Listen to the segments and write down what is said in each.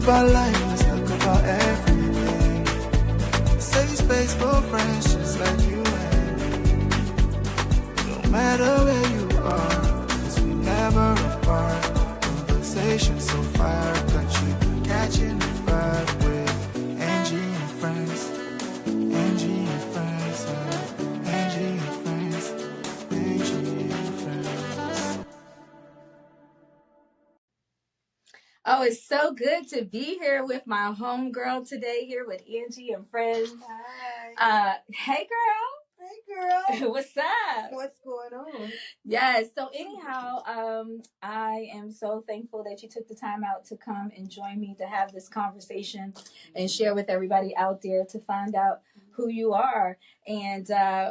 about life, let's talk about everything. Safe space for friends just like you and me. No matter where you are, 'cause we never apart. Conversation so fire, got you catching the vibe with Angie and Friends. Angie and Friends, Angie and Friends, Angie and Friends. Oh, it's so good to be here with my homegirl today, here with Angie and Friends. Hi. Hey, girl. Hey, girl. What's up? What's going on? Yes. So anyhow, I am so thankful that you took the time out to come and join me to have this conversation and share with everybody out there to find out who you are. And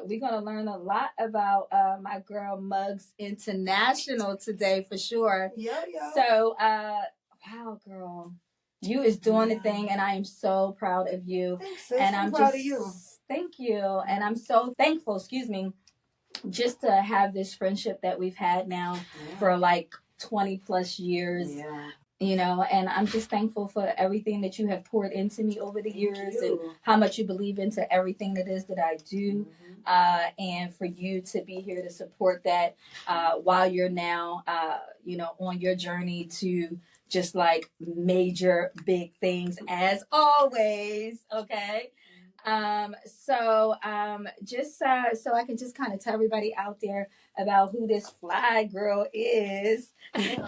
we're going to learn a lot about my girl Muggs International today for sure. Yeah. So, wow, girl. You is doing the thing, and I am so proud of you. Thanks, sis. And I'm proud of you. Thank you. And I'm so thankful, just to have this friendship that we've had now for like 20 plus years. Yeah. You know, and I'm just thankful for everything that you have poured into me over the years and how much you believe into everything that is that I do. And for you to be here to support that while you're now, on your journey to just like major big things as always. Okay. Just so I can just kind of tell everybody out there about who this fly girl is. Yeah.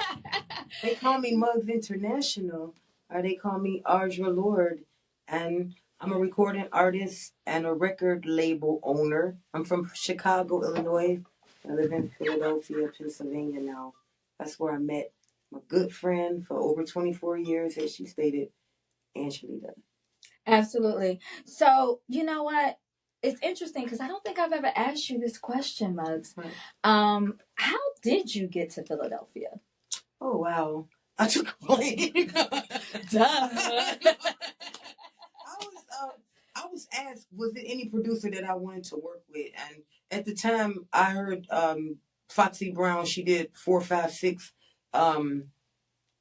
They call me Muggs International, or they call me Ardra Lord, and I'm a recording artist and a record label owner. I'm from Chicago, Illinois. I live in Philadelphia, Pennsylvania now. That's where I met my good friend for over 24 years, as she stated, Angelita. Absolutely. So, you know what? It's interesting because I don't think I've ever asked you this question, Muggs. Right. How did you get to Philadelphia? Oh, wow. I took a plane. Duh. I was asked, was it any producer that I wanted to work with? And at the time, I heard Foxy Brown. She did 456, and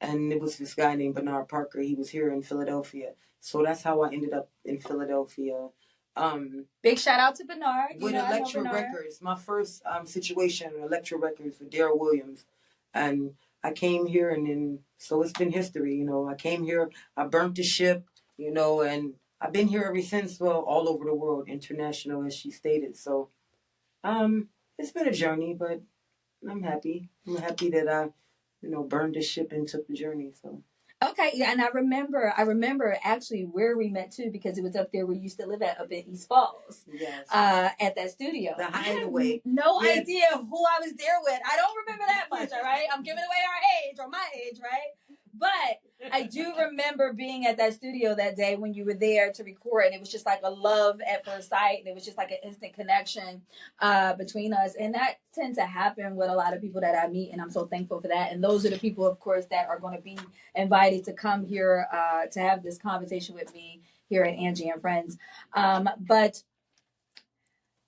it was this guy named Bernard Parker. He was here in Philadelphia, so that's how I ended up in Philadelphia. Big shout out to Bernard. With Electra Records, my first situation, Electra Records with Daryl Williams, and I came here, and then so it's been history. I came here, I burnt the ship, and I've been here ever since. Well, all over the world, international, as she stated. So, it's been a journey, but I'm happy. I'm happy that I, burned the ship and took the journey. So. Okay, yeah, and I remember actually where we met too, because it was up there where you used to live up in East Falls. Yes. At that studio. The Hideaway. No idea who I was there with. I don't remember that much, all right? I'm giving away our age or my age, right? But I do remember being at that studio that day when you were there to record, and it was just like a love at first sight, and it was just like an instant connection between us. And that tends to happen with a lot of people that I meet, and I'm so thankful for that. And those are the people, of course, that are going to be invited to come here to have this conversation with me here at Angie and Friends. But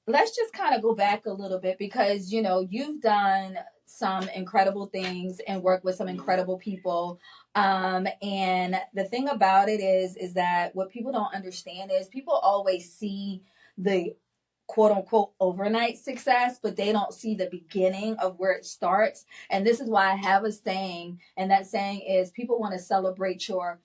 let's just kind of go back a little bit because, you've done some incredible things and work with some incredible people. And the thing about it is that what people don't understand is people always see the quote unquote overnight success, but they don't see the beginning of where it starts. And this is why I have a saying, and that saying is people want to celebrate your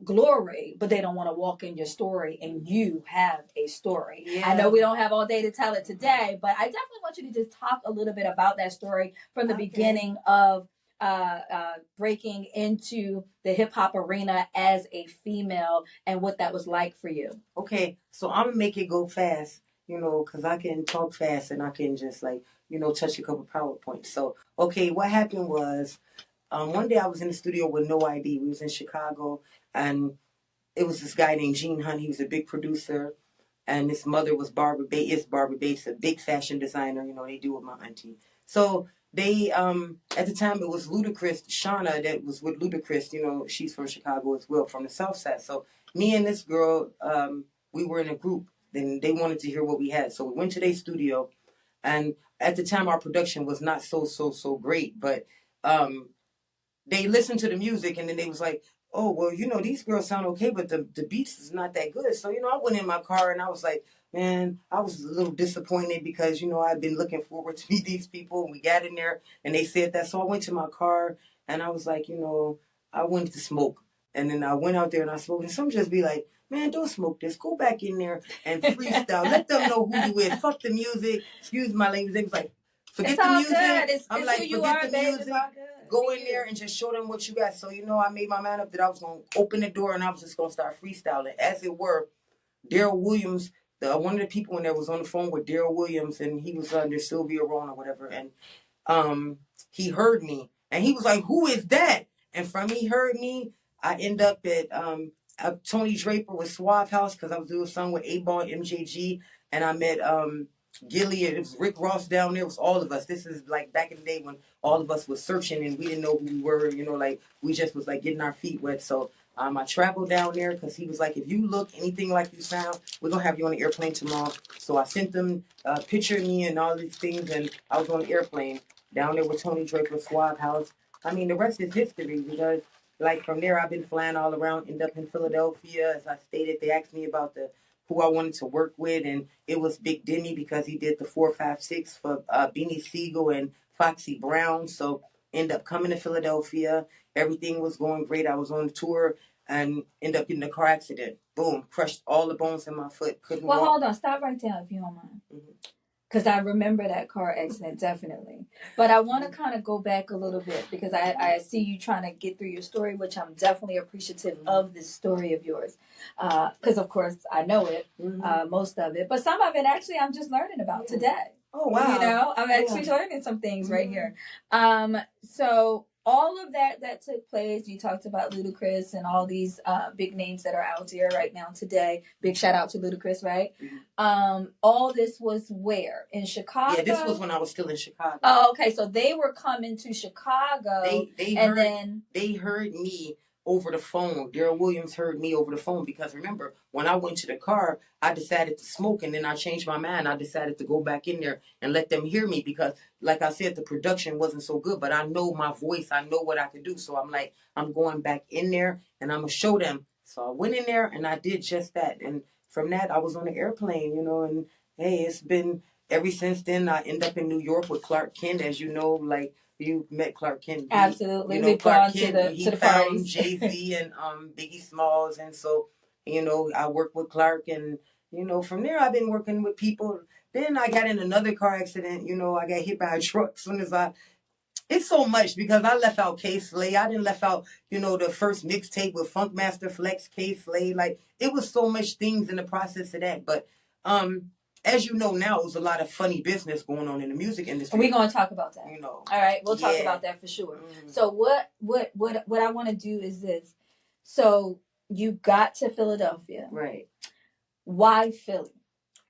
glory, but they don't want to walk in your story, and you have a story. Yeah. I know we don't have all day to tell it today, but I definitely want you to just talk a little bit about that story from the beginning of breaking into the hip hop arena as a female and what that was like for you. Okay, so I'm gonna make it go fast, because I can talk fast and I can just touch a couple PowerPoints. So, okay, what happened was, one day I was in the studio with No ID. We was in Chicago, and it was this guy named Gene Hunt. He was a big producer, and his mother was Barbara Bates, a big fashion designer. They do with my auntie. So they, at the time, it was Ludacris, Shauna, that was with Ludacris. She's from Chicago as well, from the South Side. So me and this girl, we were in a group. Then they wanted to hear what we had. So we went to their studio, and at the time, our production was not so great, but they listened to the music, and then they was like, oh, well, these girls sound okay, but the beats is not that good. So, I went in my car and I was like, man, I was a little disappointed because, I've been looking forward to meet these people. And we got in there and they said that. So I went to my car and I was like, I wanted to smoke. And then I went out there and I smoked. And some just be like, man, don't smoke this. Go back in there and freestyle. Let them know who you is. Fuck the music. Excuse my language. They was like, forget It's the all music. good. It's I'm who like, you forget are, the babe. music. It's all good. Go Be in you. there and just show them what you got. So, I made my mind up that I was going to open the door and I was just going to start freestyling. As it were, Daryl Williams, one of the people in there was on the phone with Daryl Williams, and he was under Sylvia Rone or whatever. And he heard me and he was like, who is that? And from he heard me, I end up at Tony Draper with Suave House because I was doing a song with A-Ball and MJG, and I met Gilly, and it was Rick Ross down there. It was all of us. This is like back in the day when all of us was searching and we didn't know who we were, like we just was like getting our feet wet. So I traveled down there because he was like, if you look anything like you sound, we're going to have you on the airplane tomorrow. So I sent them a picture of me and all these things, and I was on the airplane down there with Tony Draper, Suave House. I mean, the rest is history because, like, from there, I've been flying all around, end up in Philadelphia. As I stated, they asked me about who I wanted to work with, and it was Big Denny because he did the 456 for Beanie Siegel and Foxy Brown. So end up coming to Philadelphia. Everything was going great. I was on tour and end up getting a car accident. Boom, crushed all the bones in my foot. Couldn't walk. Hold on. Stop right there if you don't mind. Because I remember that car accident, definitely. But I want to kind of go back a little bit because I see you trying to get through your story, which I'm definitely appreciative of this story of yours. Because, of course, I know it, most of it. But some of it, actually, I'm just learning about today. Oh, wow. I'm actually learning some things right here. So all of that took place. You talked about Ludacris and all these big names that are out there right now today. Big shout out to Ludacris, right? All this was where? In Chicago? Yeah, this was when I was still in Chicago. Oh, okay. So they were coming to Chicago. They heard me over the phone. Daryl Williams heard me over the phone because remember, when I went to the car, I decided to smoke and then I changed my mind. I decided to go back in there and let them hear me because, like I said, the production wasn't so good, but I know my voice. I know what I could do. So I'm like, I'm going back in there and I'm going to show them. So I went in there and I did just that. And from that, I was on the airplane, and hey, it's been ever since then. I end up in New York with Clark Kent, as you know, like you met Clark Kent. Absolutely. Clark Kent, he to the found parties. Jay-Z and Biggie Smalls. And so, I worked with Clark and, from there I've been working with people. Then I got in another car accident. I got hit by a truck as soon as it's so much because I left out K-Slay. I didn't left out, the first mixtape with Funkmaster Flex, K-Slay. Like, it was so much things in the process of that. But as you know now, there's a lot of funny business going on in the music industry. We're going to talk about that. All right, we'll talk about that for sure. So what I want to do is this. So you got to Philadelphia. Right. Why Philly?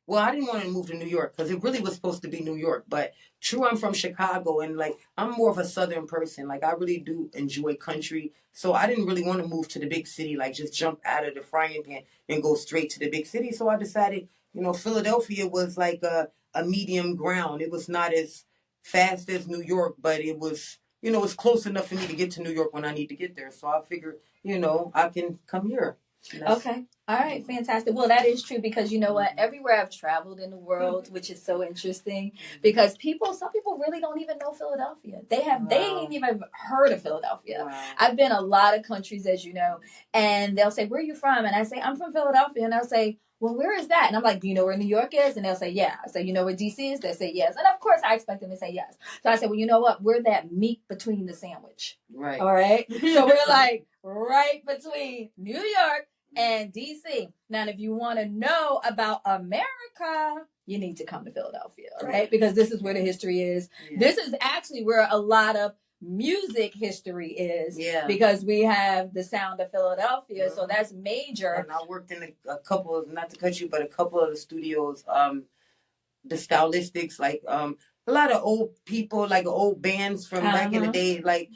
Well, I didn't want to move to New York because it really was supposed to be New York. But true, I'm from Chicago and I'm more of a Southern person. I really do enjoy country. So I didn't really want to move to the big city, just jump out of the frying pan and go straight to the big city. So I decided, Philadelphia was like a medium ground. It was not as fast as New York, but it was, it's close enough for me to get to New York when I need to get there. So I figured, I can come here. Okay. All right. Fantastic. Well, that is true because you know what? Everywhere I've traveled in the world, which is so interesting because some people really don't even know Philadelphia. They ain't even heard of Philadelphia. Wow. I've been a lot of countries, as you know, and they'll say, where are you from? And I say, I'm from Philadelphia. And they'll say, well, where is that? And I'm like, do you know where New York is? And they'll say, yeah. I say, you know where DC is? They say, yes. And of course, I expect them to say yes. So I said, well, you know what? We're that meat between the sandwich. Right. All right. So we're like right between New York and DC. Now, if you want to know about America, you need to come to Philadelphia, right? Because this is where the history is. Yeah. This is actually where a lot of music history is. Yeah. Because we have the sound of Philadelphia, so that's major. And I worked in a couple of, not to cut you, but a couple of the studios, the stylistics, a lot of old people, old bands from back in the day,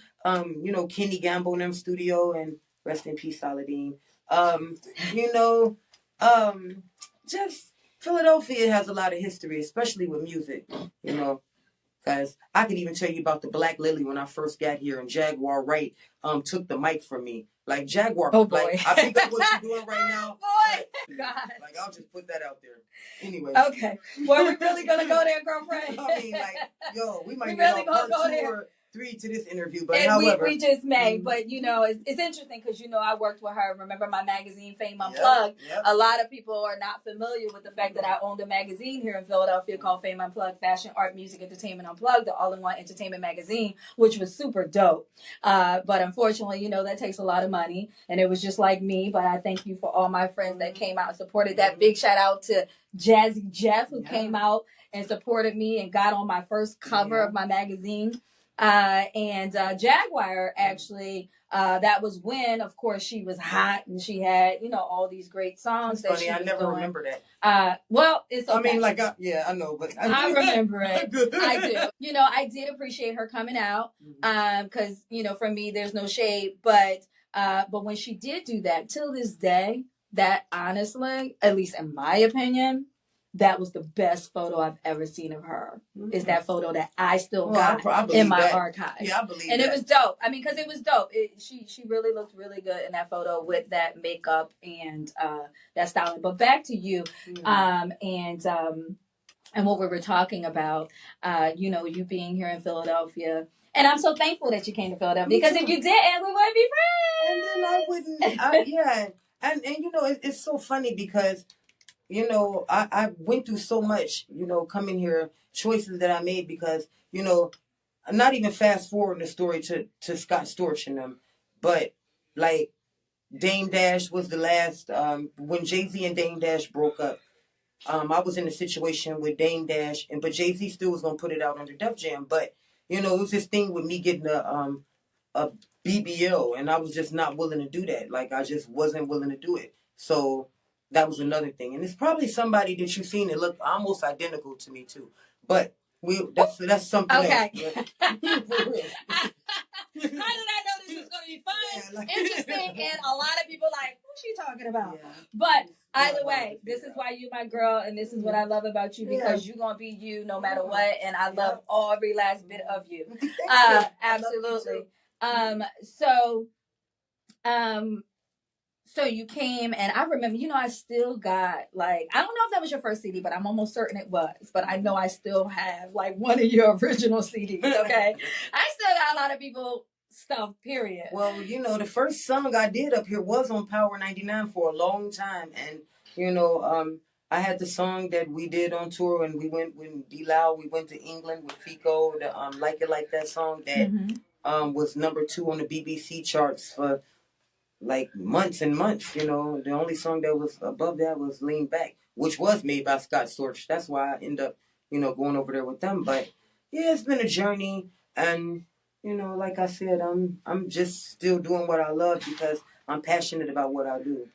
Kenny Gamble in them studio, and rest in peace, Saladin. Just Philadelphia has a lot of history, especially with music, Because I could even tell you about the Black Lily when I first got here, and Jaguar Wright took the mic from me. Like Jaguar, Oh boy. like I pick up what you're doing right now. Oh boy. But, God. like I'll just put that out there. Anyway. Okay. Well, we're really gonna go there, girlfriend. I mean, like, yo, we might really get on part go 2 there. or 3 to this interview, but and however, we just may. But you know, it's interesting because you know I worked with her. Remember my magazine, Fame Unplugged? Yep. A lot of people are not familiar with the fact that I owned a magazine here in Philadelphia called Fame Unplugged, Fashion, Art, Music, Entertainment Unplugged, the all-in-one entertainment magazine, which was super dope. But unfortunately, you know, that takes a lot of money, and it was just like me. But I thank you for all my friends that came out and supported that. Big shout out to Jazzy Jeff who came out and supported me and got on my first cover of my magazine. And Jaguar actually, that was when, of course, she was hot and she had, you know, all these great songs. That's that funny. she I was never doing. remember that. Well, it's okay. I mean, like, I know, but I remember it. I do. You know, I did appreciate her coming out, because you know, for me, there's no shade, but when she did do that, till this day, that honestly, at least in my opinion, that was the best photo I've ever seen of her. Is that photo that I still got in my archive. Yeah, I believe and that. It was dope. I mean, because it was dope. She really looked really good in that photo with that makeup and that styling. But back to you, and what we were talking about, you know, you being here in Philadelphia. And I'm so thankful that you came to Philadelphia, because if you didn't, we wouldn't be friends. And then I wouldn't, And you know, it's so funny because, you know, I went through so much, you know, coming here, choices that I made because, you know, I'm not even fast forwarding the story to Scott Storch and them, but like Dame Dash was the last, when Jay-Z and Dame Dash broke up, I was in a situation with Dame Dash, but Jay-Z still was going to put it out under Def Jam, but, you know, it was this thing with me getting a BBL, and I was just not willing to do that. Like, I just wasn't willing to do it. So that was another thing. And it's probably somebody that you've seen that look almost identical to me, too. But that's something else. Okay. How did I know this was going to be fun, interesting, and a lot of people like, what's she talking about? Yeah. But either way, this is why you my girl, and this is what I love about you, because you're going to be you no matter what, and I love every last bit of you. Absolutely. So you came, and I remember, you know, I still got, like, I don't know if that was your first CD, but I'm almost certain it was. But I know I still have, like, one of your original CDs, okay? I still got a lot of people stuff, period. Well, you know, the first song I did up here was on Power 99 for a long time. And, you know, I had the song that we did on tour when we went, when D-Loud, we went to England with Fico, the Like It Like That song that was number 2 on the BBC charts for like months and months. You know, the only song that was above that was Lean Back, which was made by Scott Storch. That's why I end up, you know, going over there with them. But yeah, it's been a journey, and you know, like I said, I'm just still doing what I love because I'm passionate about what I do.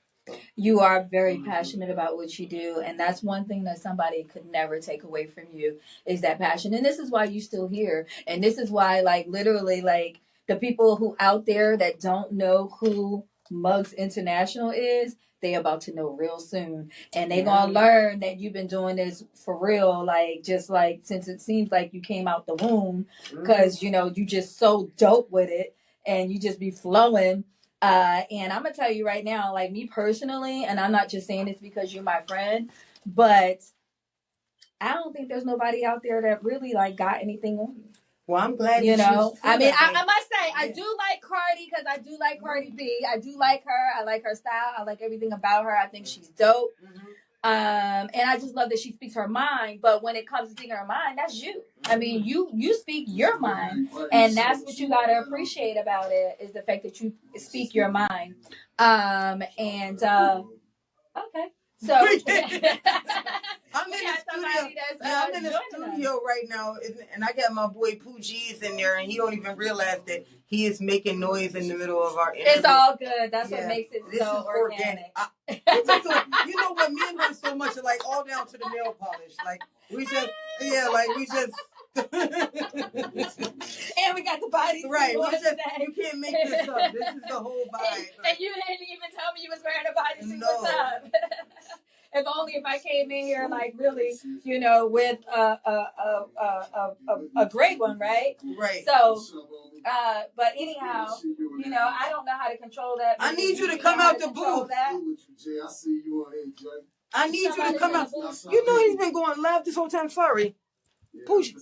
You are very passionate about what you do, and that's one thing that somebody could never take away from you, is that passion. And this is why you're still here, and this is why, like, literally, like, the people who out there that don't know who Muggs International is, they about to know real soon, and they gonna learn that you've been doing this for real, like, just like since it seems like you came out the womb, because you know, you just so dope with it, and you just be flowing. And I'm gonna tell you right now, like, me personally, and I'm not just saying this because you're my friend, but I don't think there's nobody out there that really, like, got anything on you. Well, I'm glad you know. I mean, I must say, I do like Cardi, because I do like Cardi B. I do like her. I like her style. I like everything about her. I think she's dope. And I just love that she speaks her mind. But when it comes to speaking her mind, that's you. I mean, you speak your mind, and that's what you gotta appreciate about it, is the fact that you speak your mind. Okay. So I'm in the studio right now, and I got my boy Pooh G's in there, and he don't even realize that he is making noise in the middle of our interview. It's all good. That's what makes it so organic. You know what? Me and her so much, like, all down to the nail polish. Like, we just. And we got the body. Right. You can't make this up. This is the whole vibe. And you didn't even tell me you was wearing a bodysuit. No. What's up? If only if I came in here like really, you know, with a great one, right? Right. So, but anyhow, you know, I don't know how to control that. I need you to come out the booth. I see you on here, Jay. I need you to come out. You know he's been going live this whole time. Sorry. Push.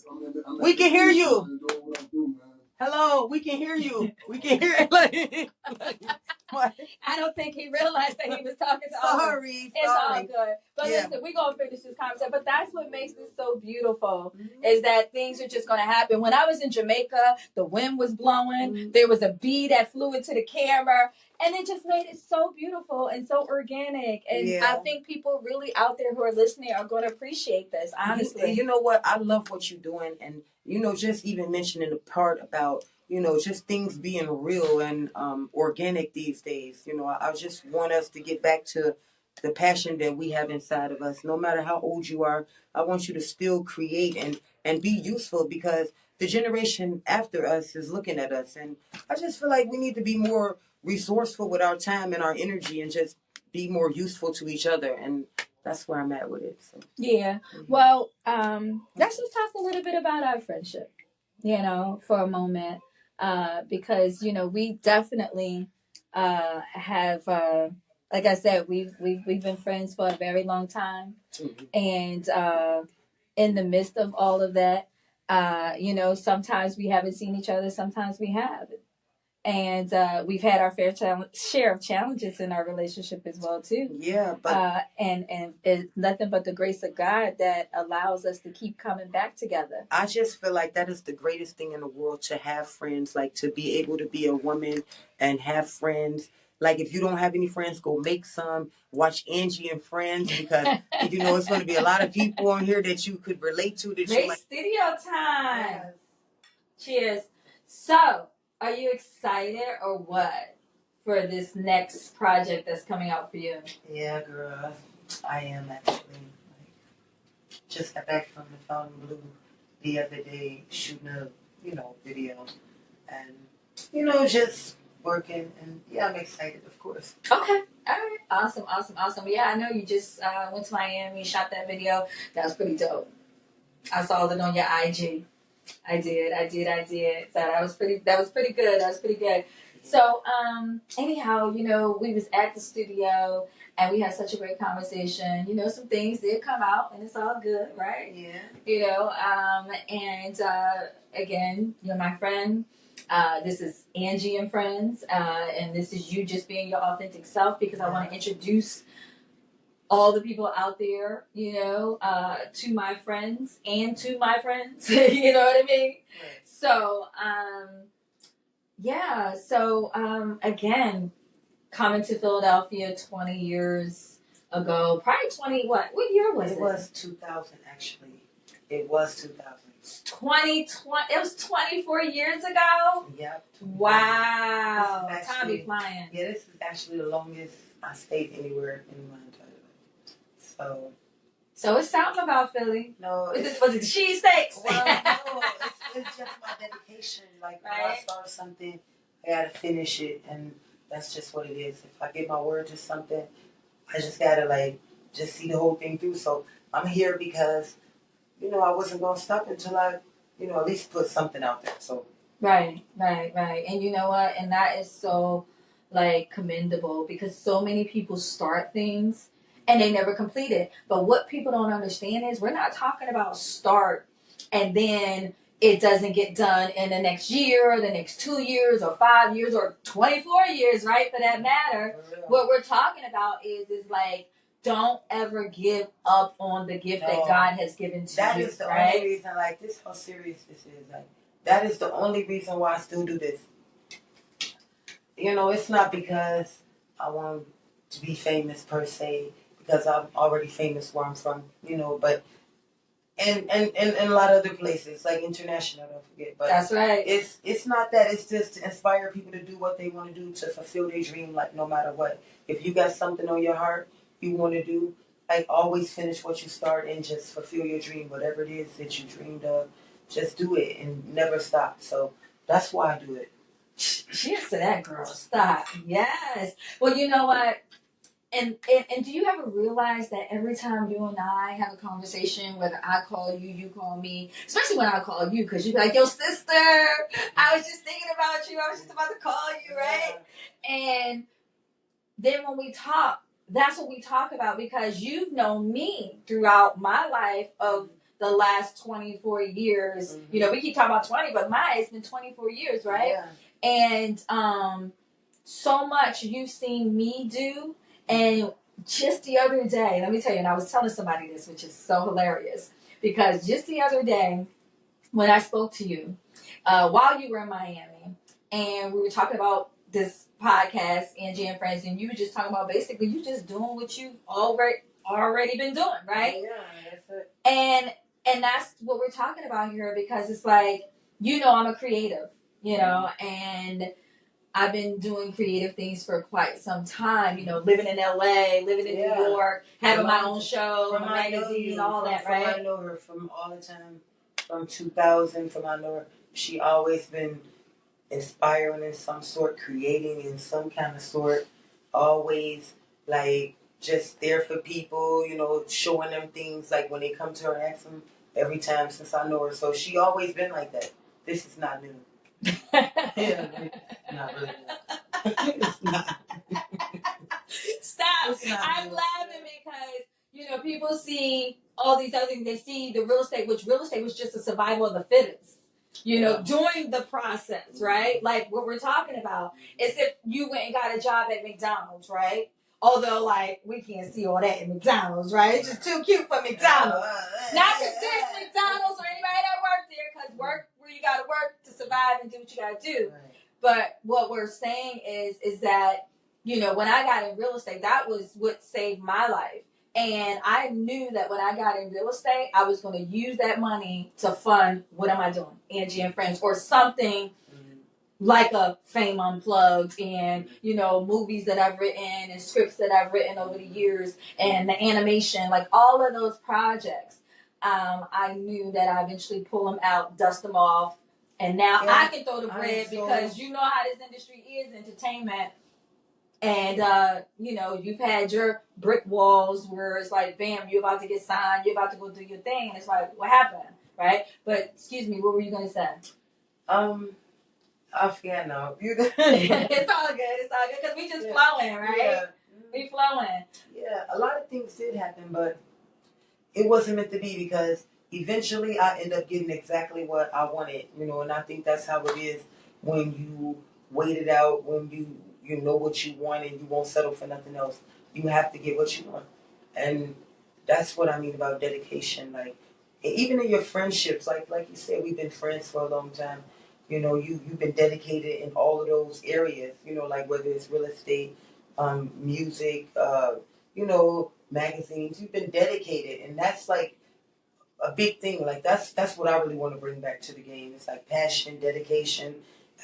We can hear you. Hello, we can hear you. We can hear it. I don't think he realized that he was talking to us. Sorry. It's all good. But listen, we're going to finish this conversation. But that's what makes this so beautiful, is that things are just going to happen. When I was in Jamaica, the wind was blowing. There was a bee that flew into the camera. And it just made it so beautiful and so organic. And I think people really out there who are listening are going to appreciate this, honestly. You know what? I love what you're doing. And, you know, just even mentioning the part about, you know, just things being real and organic these days. You know, I just want us to get back to the passion that we have inside of us. No matter how old you are, I want you to still create and be useful, because the generation after us is looking at us. And I just feel like we need to be more resourceful with our time and our energy and just be more useful to each other. And that's where I'm at with it. So. Yeah. Well, let's just talk a little bit about our friendship, you know, for a moment. Because, you know, we definitely have, like I said, we've been friends for a very long time. And in the midst of all of that, you know, sometimes we haven't seen each other, sometimes we have. And we've had our share of challenges in our relationship as well too. Yeah, but and it's nothing but the grace of God that allows us to keep coming back together. I just feel like that is the greatest thing in the world, to have friends, like to be able to be a woman and have friends. Like, if you don't have any friends, go make some. Watch Angie and Friends, because you know it's going to be a lot of people on here that you could relate to. That Great you might... studio time. Yes. Cheers. So, are you excited or what for this next project that's coming out for you? Yeah, girl, I am actually. Just got back from the Fountain Blue the other day, shooting a, you know, video, and you know, just working, and yeah, I'm excited, of course. Okay, all right, awesome. Yeah, I know you just went to Miami, shot that video. That was pretty dope. I saw it on your IG. I did. So that was pretty good. So, anyhow, you know, we was at the studio and we had such a great conversation. You know, some things did come out and it's all good, right? Yeah. You know, and again, you're my friend. This is Angie and Friends, and this is you just being your authentic self, because I want to introduce all the people out there, you know, to my friends and to my friends, you know what I mean? Right. So, yeah. So, again, coming to Philadelphia 20 years ago, probably 20, what year was it? It was 2000, actually. It was 2000. 2020, it was 24 years ago? Yep. Wow. Time be flying. Yeah, this is actually the longest I stayed anywhere in my entire life. So it's something about Philly. No. Was it the cheesesteaks? Well, no, it's just my dedication. Like, when I start something, I gotta finish it, and that's just what it is. If I give my word to something, I just gotta, like, just see the whole thing through. So I'm here because, you know, I wasn't gonna stop until I, you know, at least put something out there. So. Right. And you know what? And that is so, like, commendable, because so many people start things and they never complete it. But what people don't understand is we're not talking about start and then it doesn't get done in the next year or the next 2 years or 5 years or 24 years, right? For that matter. What we're talking about is like, don't ever give up on the gift that God has given to you. That is the only reason, like, this, how serious this is. Like, that is the only reason why I still do this. You know, it's not because I want to be famous per se, because I'm already famous where I'm from, you know, but and a lot of other places, like international, don't forget. But that's right. It's not that. It's just to inspire people to do what they want to do, to fulfill their dream, like, no matter what. If you got something on your heart you want to do, like, always finish what you start and just fulfill your dream, whatever it is that you dreamed of. Just do it and never stop. So that's why I do it. Cheers to that, girl. Stop. Yes. Well, you know what? And do you ever realize that every time you and I have a conversation, whether I call you, you call me, especially when I call you, because you be like, yo, sister, I was just thinking about you. I was just about to call you, right? And then when we talk, that's what we talk about, because you've known me throughout my life of the last 24 years. You know, we keep talking about 20, but mine has been 24 years, right? And so much you've seen me do. And just the other day, let me tell you, and I was telling somebody this, which is so hilarious, because just the other day when I spoke to you while you were in Miami, and we were talking about this podcast, Angie and Friends, and you were just talking about basically you just doing what you've already been doing, right? Yeah, that's it. And that's what we're talking about here, because it's like, you know, I'm a creative, you know, and I've been doing creative things for quite some time, you know, living in LA, living in New York, having my own show, my magazine, all that, right? I know her from all the time, from 2000, I know her. She always been inspiring in some sort, creating in some kind of sort, always like just there for people, you know, showing them things like when they come to her and ask them every time since I know her. So she always been like that. This is not new. Yeah, not really. It's not. Stop. I'm laughing because, you know, people see all these other things. They see the real estate, which real estate was just a survival of the fittest. You know, during the process, right? Like what we're talking about is if you went and got a job at McDonald's, right? Although, like, we can't see all that at McDonald's, right? It's just too cute for McDonald's. Not to diss McDonald's or anybody that works there, because work where you got to work to survive and do what you got to do. But what we're saying is that, you know, when I got in real estate, that was what saved my life. And I knew that when I got in real estate, I was going to use that money to fund, what am I doing? Angie and Friends, or something like a Fame Unplugged, and, you know, movies that I've written and scripts that I've written over the years, and the animation, like all of those projects. I knew that I eventually pull them out, dust them off, and now I can throw the bread, because you know how this industry is, entertainment. And, you know, you've had your brick walls where it's like, bam, you're about to get signed, you're about to go do your thing. And it's like, what happened? Right? But, excuse me, what were you going to say? I forget now. It's all good. It's all good. Because we just flowing, right? Yeah. We flowing. Yeah, a lot of things did happen, but it wasn't meant to be, because eventually I end up getting exactly what I wanted, you know, and I think that's how it is when you wait it out, when you know what you want and you won't settle for nothing else. You have to get what you want. And that's what I mean about dedication. Like, even in your friendships, like you said, we've been friends for a long time. You know, you've been dedicated in all of those areas, you know, like whether it's real estate, music, you know, magazines. You've been dedicated, and that's like a big thing. Like that's what I really want to bring back to the game. It's like passion, dedication,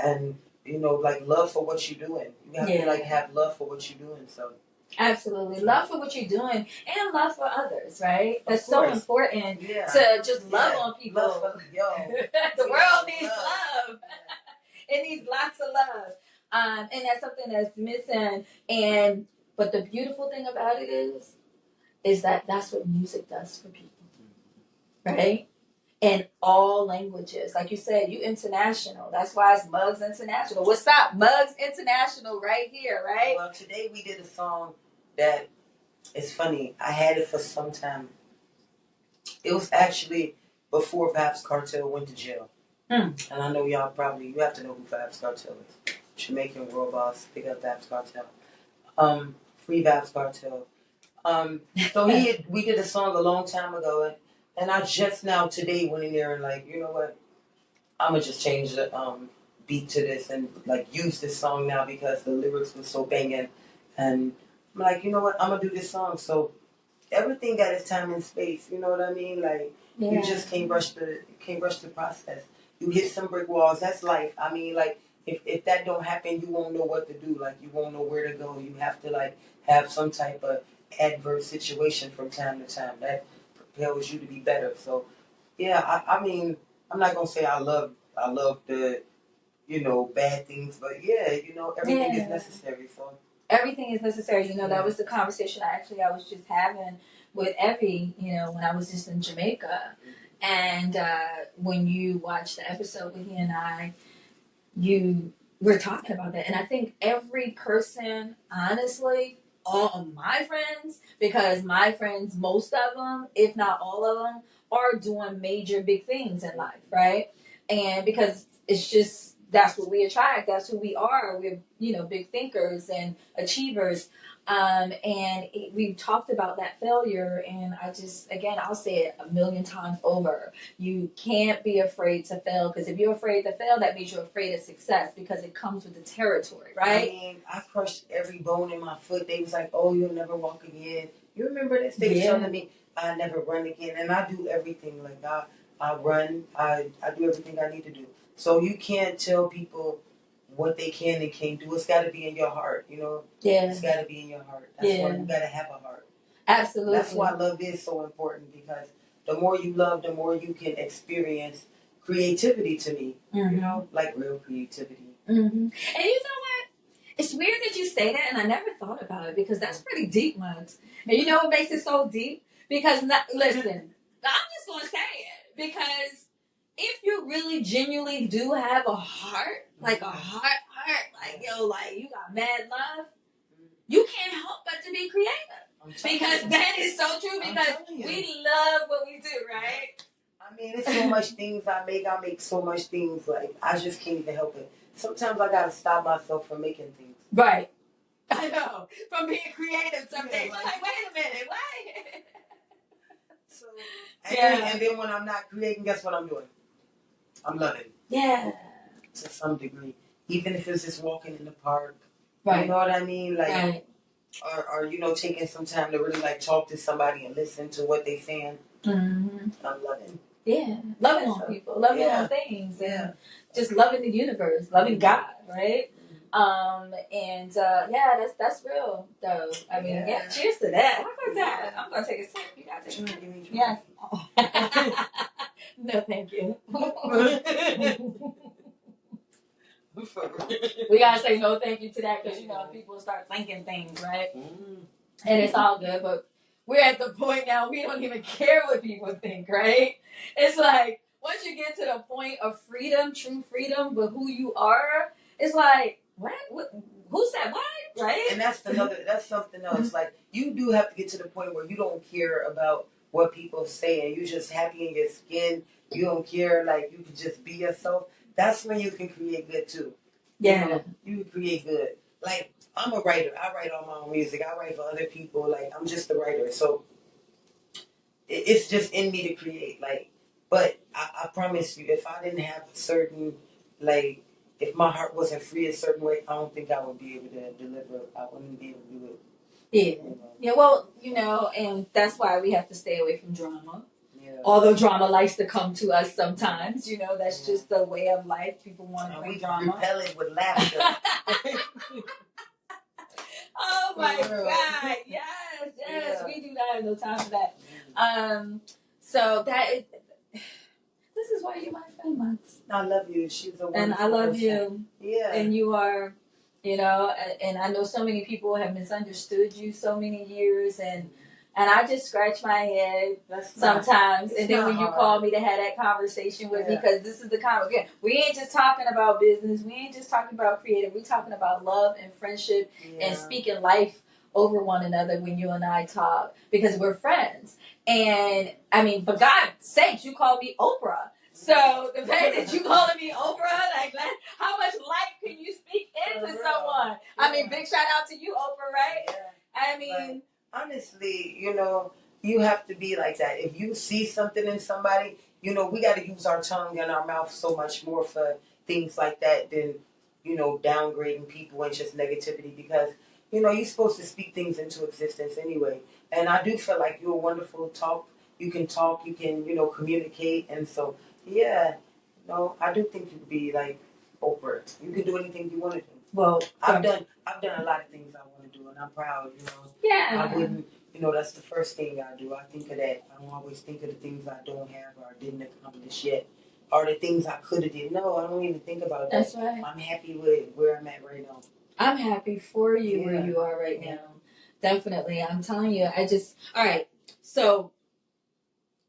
and, you know, like love for what you're doing. You have to like have love for what you're doing. So absolutely, love for what you're doing, and love for others, right? That's so important to just love on people. Love for, the world needs love. It needs lots of love, and that's something that's missing. But the beautiful thing about it is that that's what music does for people, right? In all languages. Like you said, you international. That's why it's Muggs International. What's up? Muggs International right here, right? Well, today we did a song that is funny. I had it for some time. It was actually before Vybz Kartel went to jail. And I know y'all you have to know who Vybz Kartel is. Jamaican world boss. Big up Vybz Kartel. Free Vybz Kartel. So we did a song a long time ago, and I just now today went in there and like, you know what? I'm gonna just change the beat to this and like use this song now because the lyrics were so banging, and I'm like, you know what? I'm gonna do this song. So everything got its time and space. You know what I mean? Like you just can't rush the process. You hit some brick walls. That's life. I mean, like if that don't happen, you won't know what to do. Like you won't know where to go. You have to like have some type of adverse situation from time to time that propels you to be better. So yeah, I mean, I'm not gonna say I love the, you know, bad things, but yeah, you know, everything is necessary. So everything is necessary. You know, that was the conversation I was just having with Evie, you know, when I was just in Jamaica. And when you watched the episode with he and I, you were talking about that. And I think every person, honestly, all of my friends, because my friends, most of them, if not all of them, are doing major big things in life, right? And because it's just that's what we attract, that's who we are. We're, you know, big thinkers and achievers. We've talked about that failure, and I just, again, I'll say it a million times over. You can't be afraid to fail, because if you're afraid to fail, that means you're afraid of success, because it comes with the territory, right? I mean, I crushed every bone in my foot. They was like, "Oh, you'll never walk again." You remember this? They was telling me I never run again, and I do everything. Like I run, I do everything I need to do. So you can't tell people what they can and can't do. It's got to be in your heart, you know. Yeah. It's got to be in your heart. That's why you got to have a heart. Absolutely. That's why love is so important, because the more you love, the more you can experience creativity. To me, you know, like real creativity. And you know what? It's weird that you say that, and I never thought about it, because that's pretty deep, Mugs. And you know what makes it so deep? Because, listen, I'm just going to say it. Because if you really genuinely do have a heart, like a heart, like, yo, like, you got mad love, you can't help but to be creative. Because that is so true, because we love what we do, right? I mean, it's so much things I make. I make so much things, like, I just can't even help it. Sometimes I gotta stop myself from making things. Right. I know. From being creative some days. You're like, wait a minute, what? So, and then when I'm not creating, guess what I'm doing? I'm loving. Yeah. To some degree. Even if it's just walking in the park. Right. You know what I mean? Like, right. or you know, taking some time to really, like, talk to somebody and listen to what they're saying. I'm loving. Yeah. Loving on people. Loving on things. And just loving the universe. Loving God, right? That's real though. I mean, cheers to that. How about that? I'm gonna take a sip. You gotta take a sip. Yes. No, thank you. We gotta say no thank you to that, because you know people start thinking things, right? And it's all good, but we're at the point now we don't even care what people think, right? It's like once you get to the point of freedom, true freedom, but who you are, it's like what? Who said what? Right? And that's something else. Like, you do have to get to the point where you don't care about what people say, and you're just happy in your skin. You don't care, like, you can just be yourself. That's when you can create good too. Yeah. You know, you can create good. Like, I'm a writer. I write all my own music. I write for other people. Like, I'm just a writer. So it's just in me to create. Like, but I promise you, if I didn't have a certain, like, if my heart wasn't free a certain way, I don't think I would be able to deliver. I wouldn't be able to do it. Yeah. You know? Yeah, well, you know, and that's why we have to stay away from drama. Yeah. Although drama likes to come to us sometimes, you know, that's just the way of life. People want to bring drama. We repel it with laughter. Oh my God! Yes, we do not have no time for that. So that is. This is why you're my friend, Max. I love you. She's a wonderful and I love person. you. Yeah. And you are, you know, and I know so many people have misunderstood you so many years, and I just scratch my head sometimes. And then when you call me to have that conversation with me, because this is the conversation. We ain't just talking about business. We ain't just talking about creative. We talking about love and friendship and speaking life over one another when you and I talk, because we're friends. And I mean, for God's sakes, you call me Oprah. So the fact that you calling me Oprah, like, how much life can you speak into someone? I mean, big shout out to you, Oprah, right? I mean, honestly, you know, you have to be like that. If you see something in somebody, you know, we got to use our tongue and our mouth so much more for things like that than, you know, downgrading people and just negativity, because, you know, you're supposed to speak things into existence anyway. And I do feel like you're a wonderful talk. You can talk, you can, you know, communicate. And so, no, I do think you'd be like Oprah. You can do anything you want to do. Well, I've done a lot of things I want to do, and I'm proud, you know. Yeah. I wouldn't, you know, that's the first thing I do. I think of that. I don't always think of the things I don't have or didn't accomplish yet, or the things I could have did. No, I don't even think about that. That's right. I'm happy with where I'm at right now. I'm happy for you where Yeah. you are right now. Definitely. I'm telling you, all right. So,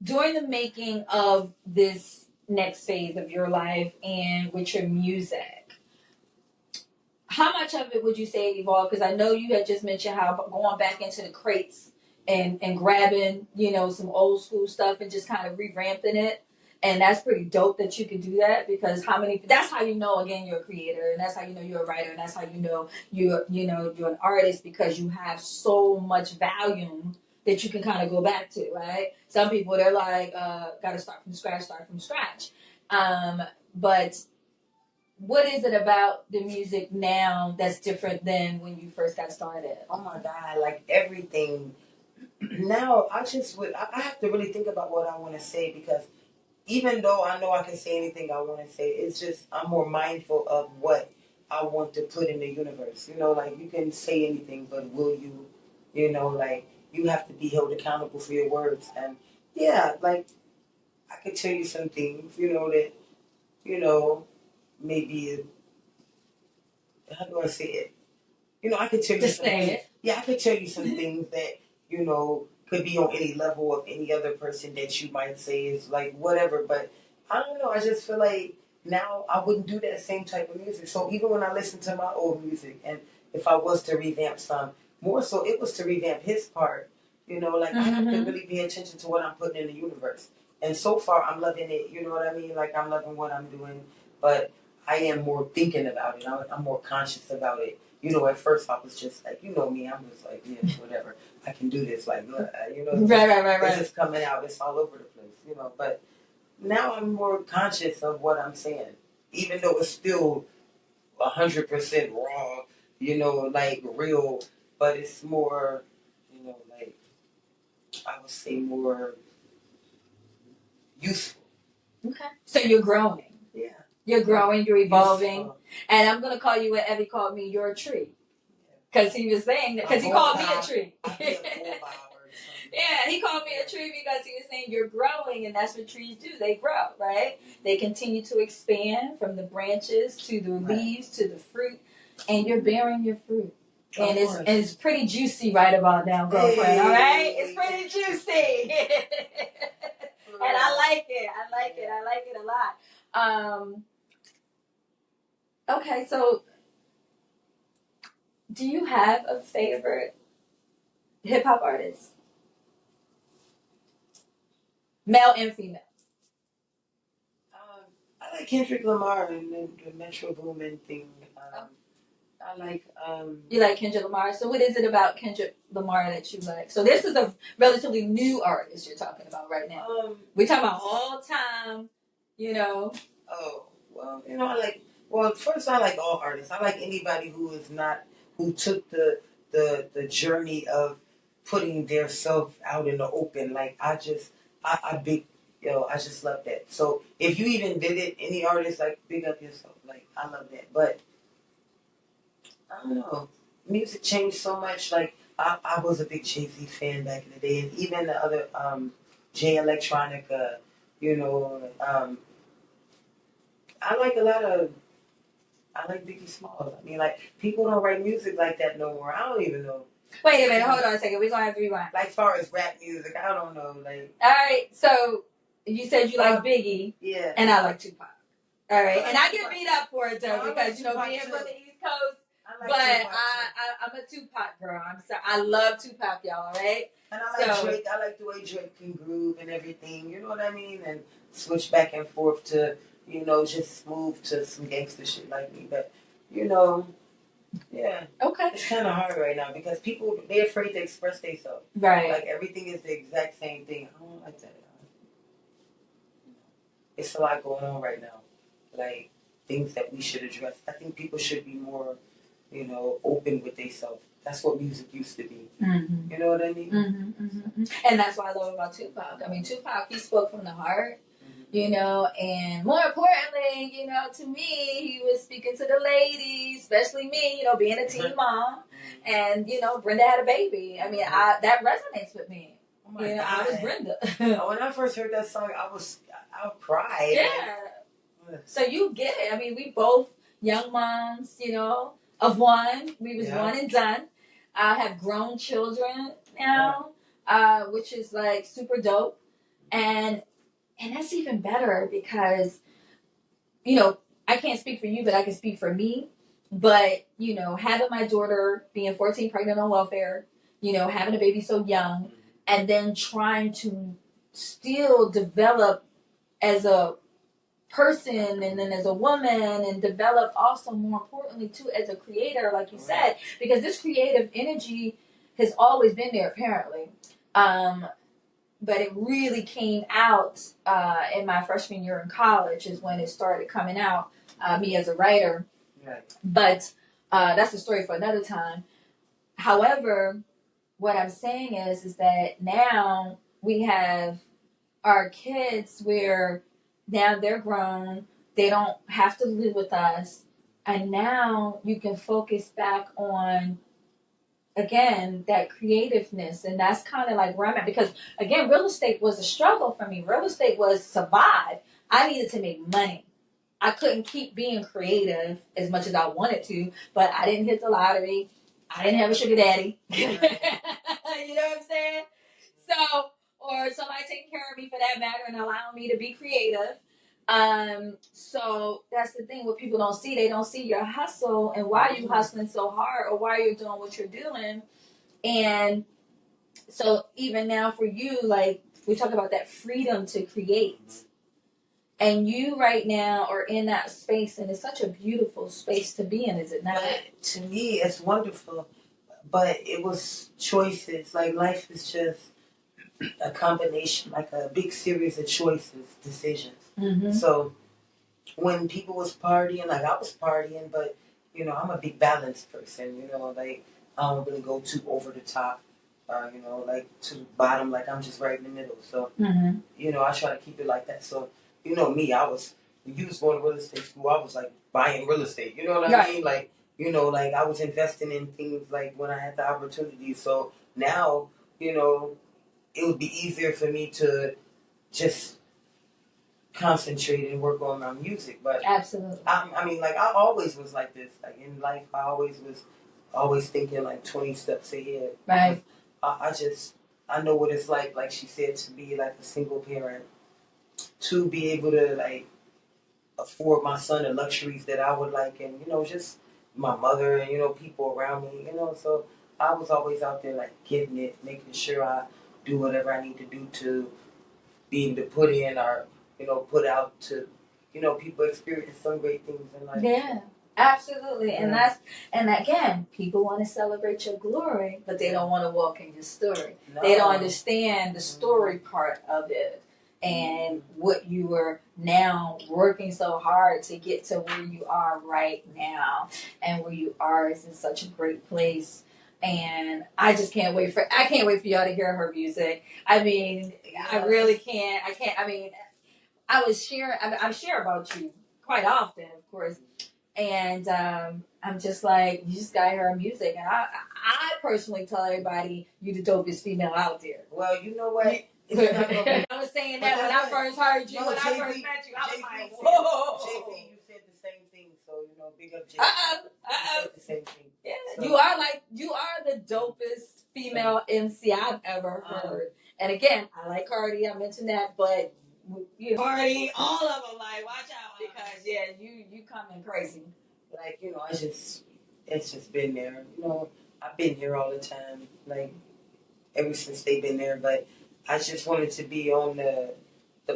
during the making of this next phase of your life and with your music, how much of it would you say evolved? Because I know you had just mentioned how going back into the crates and grabbing, some old school stuff and just kind of revamping it. And that's pretty dope that you can do that, because that's how you know, again, you're a creator, and that's how you know you're a writer, and that's how you know you're an artist, because you have so much volume that you can kind of go back to, right? Some people, they're like, gotta start from scratch. But what is it about the music now that's different than when you first got started? Oh my God, like everything. Now I have to really think about what I want to say, because even though I know I can say anything I want to say, it's just I'm more mindful of what I want to put in the universe. Like you can say anything, but will you? Like you have to be held accountable for your words. And yeah, like I could tell you some things, that maybe how do I say it? I could tell you Just some say things. it. Yeah, I could tell you some things that, could be on any level of any other person that you might say is like whatever. But I don't know. I just feel like now I wouldn't do that same type of music. So even when I listen to my old music, and if I was to revamp some, more so it was to revamp his part. Like I have to really pay attention to what I'm putting in the universe. And so far I'm loving it. You know what I mean? Like I'm loving what I'm doing. But I am more thinking about it. I'm more conscious about it. At first I was just like, me, I'm just like, yeah, whatever. I can do this, like, Right. it's just coming out. It's all over the place, But now I'm more conscious of what I'm saying, even though it's still 100% raw, like real, but it's more, like I would say more useful. Okay. So you're growing. Yeah. You're growing, you're evolving. Useful. And I'm going to call you what Evie called me, you're a tree. Because he was saying that, because he called me a tree. Yeah, he called me a tree because he was saying you're growing, and that's what trees do. They grow, right? They continue to expand from the branches to the leaves to the fruit, and you're bearing your fruit. And it's pretty juicy right about now, girlfriend, all right? It's pretty juicy. And I like it. I like it a lot. Okay, so do you have a favorite hip hop artist? Male and female. I like Kendrick Lamar and the Metro Boomin thing. I like. You like Kendrick Lamar. So what is it about Kendrick Lamar that you like? So this is a relatively new artist you're talking about right now. We're talking about all time, Oh, well, I like. Well, first I like all artists. I like anybody who took the journey of putting their self out in the open. Like I just love that. So if you even did it, any artist, like big up yourself. Like I love that. But I don't know. Music changed so much. Like I was a big Jay-Z fan back in the day, and even the other Jay Electronica. I like I like Biggie Smalls. I mean, like people don't write music like that no more. I don't even know. Wait a minute, hold on a second. We're gonna have to rewind. Like as far as rap music, I don't know. Like all right, so you said you like Biggie, yeah, and I like Tupac. All right, and I get beat up for it though, because being from the East Coast. But I'm a Tupac girl. I'm sorry. I love Tupac, y'all. All right. And I like Drake. I like the way Drake can groove and everything. You know what I mean? And switch back and forth to just move to some gangster shit like me. But yeah. Okay. It's kind of hard right now because they're afraid to express themselves. Right. Like everything is the exact same thing. I don't like that. It's a lot going on right now. Like things that we should address. I think people should be more open with themselves. That's what music used to be. Mm-hmm. You know what I mean? Mm-hmm. And that's what I love about Tupac. I mean, Tupac, he spoke from the heart, and more importantly, to me, he was speaking to the ladies, especially me, being a teen mom, and, Brenda had a baby. I mean, that resonates with me. Oh my God. I was Brenda. When I first heard that song, I cried. Yeah. So you get it. I mean, we both young moms, of one. We was Yeah. one and done. I have grown children now, which is like super dope. And that's even better because, you know, I can't speak for you, but I can speak for me. But, you know, having my daughter being 14, pregnant on welfare, you know, having a baby so young, and then trying to still develop as a person and then as a woman, and develop also more importantly too as a creator, like you said, because this creative energy has always been there apparently. But it really came out in my freshman year in college is when it started coming out, me as a writer. Right. But that's a story for another time. However, what I'm saying is that now we have our kids where now they're grown, they don't have to live with us, and now you can focus back on again that creativeness, and that's kind of like where I'm at, because again real estate was a struggle for me. Real estate was survive. I needed to make money. I couldn't keep being creative as much as I wanted to, but I didn't hit the lottery. I didn't have a sugar daddy. You know what I'm saying? So, or somebody taking care of me for that matter and allowing me to be creative. So that's the thing. What people don't see, they don't see your hustle and why you hustling so hard or why you're doing what you're doing. And so even now for you, like we talk about that freedom to create. And you right now are in that space, and it's such a beautiful space to be in, is it not? But to me, it's wonderful. But it was choices. Like life is just a combination, like a big series of choices, decisions. Mm-hmm. So when people was partying, like I was partying, but you know, I'm a big balanced person. You know, like I don't really go too over the top. You know, like to the bottom, like I'm just right in the middle. So, Mm-hmm. you know, I try to keep it like that. So, you know, me, when you was going to real estate school, I was like buying real estate. You know what I mean? Like, you know, like I was investing in things like when I had the opportunity. So now, you know, it would be easier for me to just concentrate and work on my music. But absolutely, I mean, like I always was like this. Like in life, I always thinking like 20 steps ahead. right? I know what it's like she said, to be like a single parent, to be able to like afford my son the luxuries that I would like, and you know, just my mother and you know, people around me, you know. So I was always out there like getting it, making sure I do whatever I need to do to be able to put in or you know, put out to you know, people experience some great things in life. Yeah, absolutely. Yeah. And again, people want to celebrate your glory, but they don't want to walk in your story. No. They don't understand the story part of it and what you were now working so hard to get to where you are right now, and where you are is in such a great place. And I just can't wait for y'all to hear her music. I mean, I really can't. I mean, I share about you quite often, of course, and I'm just like, you just gotta hear her music, and I personally tell everybody you the dopest female out there. Well, you know what? I was saying that when I first heard you, when I first met you, I was like, whoa. JV, you said the same thing, so you know, big up JV. You said the same thing. Yeah, So, you are the dopest female MC I've ever heard. And again, I like Cardi. I mentioned that, but you know, Cardi, all of them, like, watch out, because yeah, you coming crazy. like you know, it's just been there. You know, I've been here all the time, like ever since they've been there. But I just wanted to be on the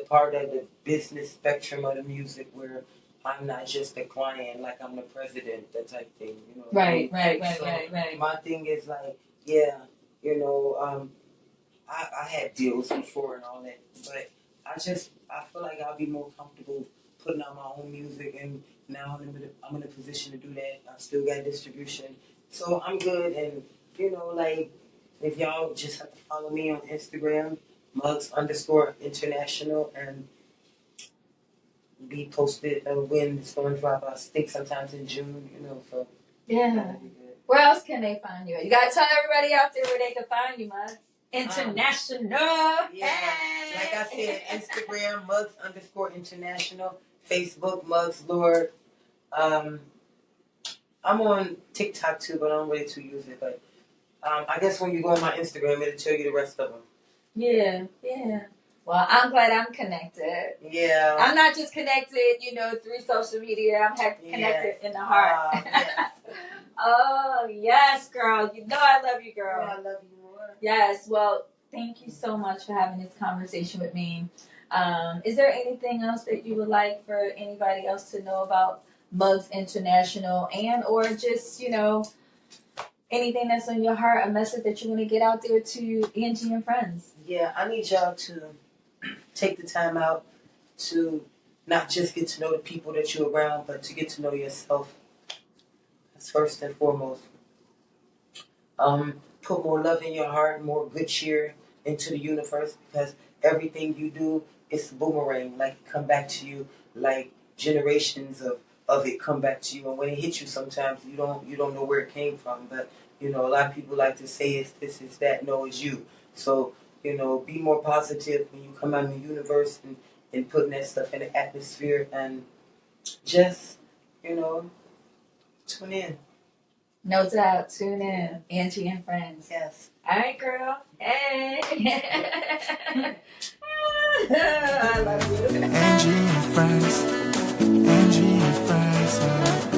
part of the business spectrum of the music where I'm not just a client, like I'm the president, that type thing. You know. Right. My thing is like, yeah, you know, I had deals before and all that, but I feel like I'll be more comfortable putting out my own music, and now I'm in a position to do that. I still got distribution, so I'm good. And you know, like if y'all just have to follow me on Instagram, mugs_international, and be posted when it's going to drop. I think sometimes in June, you know. So yeah. Where else can they find you? You gotta tell everybody out there where they can find you, Mugs. International. Yeah. Hey. Like I said, Instagram, mugs_international. Facebook, Mugs Lord. I'm on TikTok too, but I don't really too use it. But I guess when you go on my Instagram, it'll tell you the rest of them. Yeah, yeah. Well, I'm glad I'm connected. Yeah. I'm not just connected, through social media. I'm connected in the heart. Yes. Oh, yes, girl. You know I love you, girl. Yeah, I love you more. Yes. Well, thank you so much for having this conversation with me. Is there anything else that you would like for anybody else to know about Mugs International or just, anything that's on your heart, a message that you want to get out there to Angie and friends? Yeah, I need y'all to take the time out to not just get to know the people that you're around, but to get to know yourself. That's first and foremost. Put more love in your heart, more good cheer into the universe, because everything you do is a boomerang. Like it come back to you, like generations of it come back to you. And when it hits you, sometimes you don't know where it came from. But a lot of people like to say it's this, it's that. No, it's you. So be more positive when you come out in the universe and putting that stuff in the atmosphere, and just tune in. No doubt. Tune in. Angie and Friends. Yes. All right, girl. Hey. I love you. Angie and friends. Angie and friends.